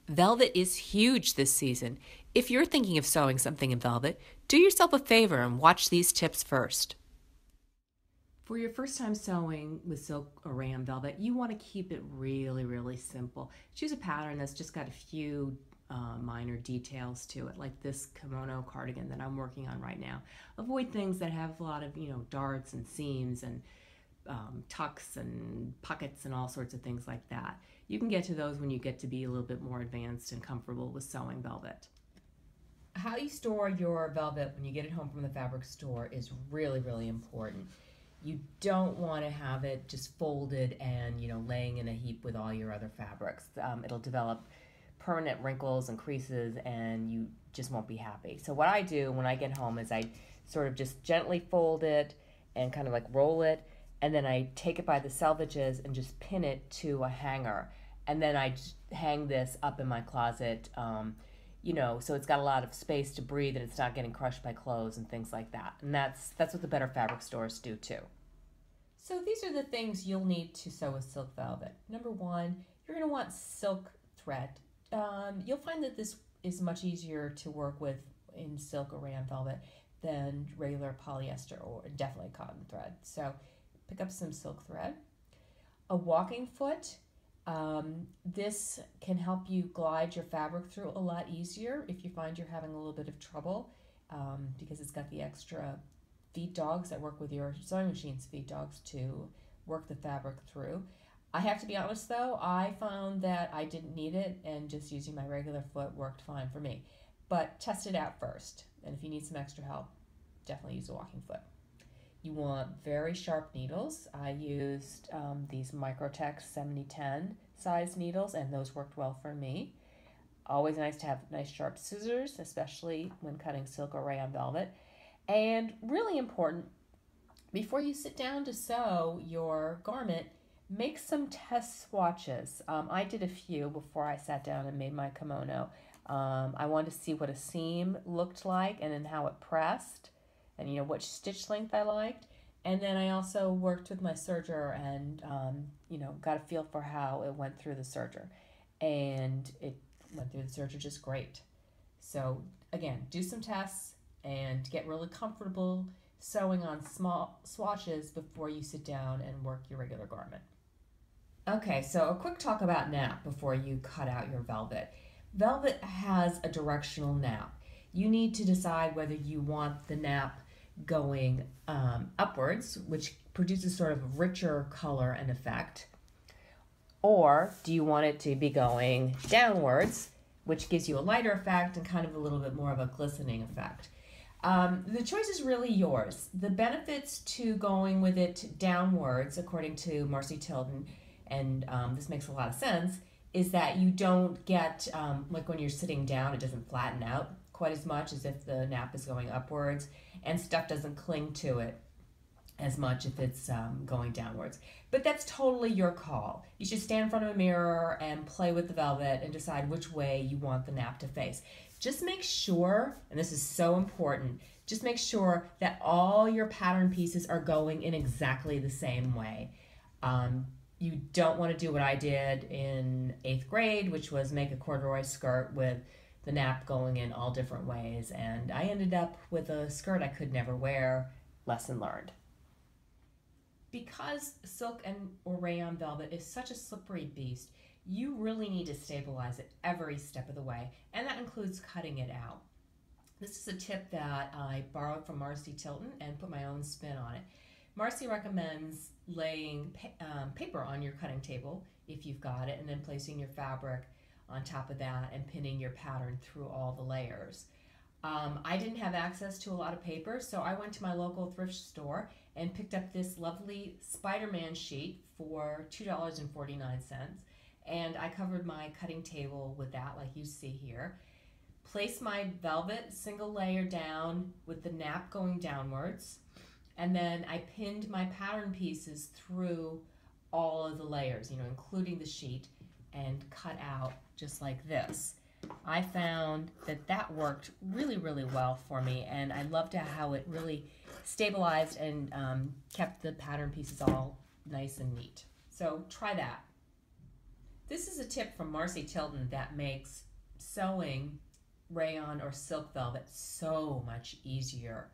Velvet is huge this season. If you're thinking of sewing something in velvet, do yourself a favor and watch these tips first. For your first time sewing with silk or rayon velvet, you want to keep it really simple. Choose a pattern that's just got a few minor details to it, like this kimono cardigan that I'm working on right now. Avoid things that have a lot of, darts and seams and tucks and pockets and all sorts of things like that. You can get to those when you get to be a little bit more advanced and comfortable with sewing velvet. How you store your velvet when you get it home from the fabric store is really important. You don't want to have it just folded and laying in a heap with all your other fabrics. It'll develop permanent wrinkles and creases and you just won't be happy. So what I do when I get home is I sort of just gently fold it and kind of like roll it, and then I take it by the selvages and just pin it to a hanger, and then I just hang this up in my closet, so it's got a lot of space to breathe and it's not getting crushed by clothes and things like that. And that's what the better fabric stores do too. So these are the things you'll need to sew with silk velvet. Number one, you're going to want silk thread. You'll find that this is much easier to work with in silk or rayon velvet than regular polyester or definitely cotton thread. So pick up some silk thread. A walking foot. This can help you glide your fabric through a lot easier if you find you're having a little bit of trouble, because it's got the extra feed dogs that work with your sewing machine's feed dogs to work the fabric through. I have to be honest though, I found that I didn't need it and just using my regular foot worked fine for me. But test it out first, and if you need some extra help, definitely use a walking foot. You want very sharp needles. I used these Microtex 7010 size needles, and those worked well for me. Always nice to have nice sharp scissors, especially when cutting silk or rayon velvet. And really important, before you sit down to sew your garment, make some test swatches. I did a few before I sat down and made my kimono. I wanted to see what a seam looked like and then how it pressed, and which stitch length I liked. And then I also worked with my serger and got a feel for how it went through the serger. And it went through the serger just great. So again, do some tests and get really comfortable sewing on small swatches before you sit down and work your regular garment. Okay, so a quick talk about nap before you cut out your velvet. Velvet has a directional nap. You need to decide whether you want the nap going upwards, which produces sort of a richer color and effect, or do you want it to be going downwards, which gives you a lighter effect and kind of a little bit more of a glistening effect. The choice is really yours. The benefits to going with it downwards, according to Marcy Tilden, and this makes a lot of sense, is that you don't get, like when you're sitting down, it doesn't flatten out quite as much as if the nap is going upwards, and stuff doesn't cling to it as much if it's going downwards. But that's totally your call. You should stand in front of a mirror and play with the velvet and decide which way you want the nap to face. Just make sure, and this is so important, just make sure that all your pattern pieces are going in exactly the same way. You don't want to do what I did in 8th grade, which was make a corduroy skirt with the nap going in all different ways, and I ended up with a skirt I could never wear. Lesson learned. Because silk or rayon velvet is such a slippery beast, you really need to stabilize it every step of the way, and that includes cutting it out. This is a tip that I borrowed from Marcy Tilton and put my own spin on it. Marcy recommends laying paper on your cutting table, if you've got it, and then placing your fabric on top of that and pinning your pattern through all the layers. I didn't have access to a lot of paper, so I went to my local thrift store and picked up this lovely Spider-Man sheet for $2.49, and I covered my cutting table with that like you see here. Placed my velvet single layer down with the nap going downwards, and then I pinned my pattern pieces through all of the layers, including the sheet, and cut out just like this. I found that worked really well for me, and I loved how it really stabilized and kept the pattern pieces all nice and neat. So try that. This is a tip from Marcy Tilton that makes sewing rayon or silk velvet so much easier.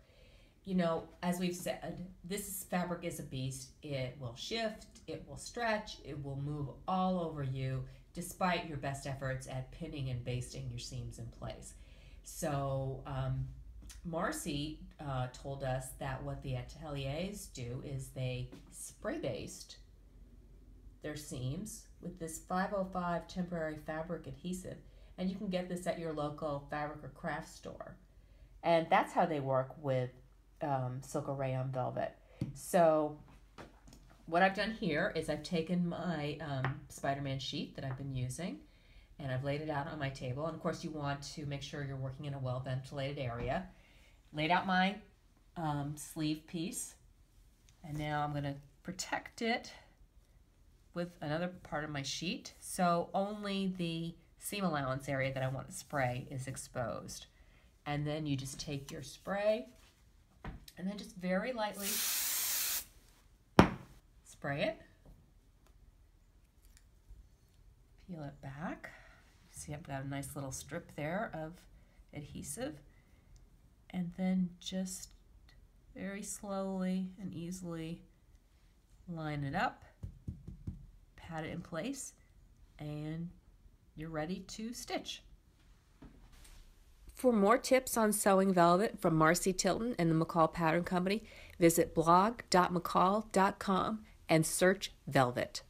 You know, as we've said, this fabric is a beast. It will shift, it will stretch, it will move all over you despite your best efforts at pinning and basting your seams in place. So Marcy told us that what the ateliers do is they spray baste their seams with this 505 temporary fabric adhesive, and you can get this at your local fabric or craft store. And that's how they work with silk or rayon velvet. So what I've done here is I've taken my Spider-Man sheet that I've been using, and I've laid it out on my table. And of course you want to make sure you're working in a well-ventilated area. Laid out my sleeve piece, and now I'm going to protect it with another part of my sheet, so only the seam allowance area that I want to spray is exposed. And then you just take your spray and then just very lightly spray it. Peel it back. See, I've got a nice little strip there of adhesive. And then just very slowly and easily line it up, pat it in place, and you're ready to stitch. For more tips on sewing velvet from Marcy Tilton and the McCall Pattern Company, visit blog.mccall.com and search velvet.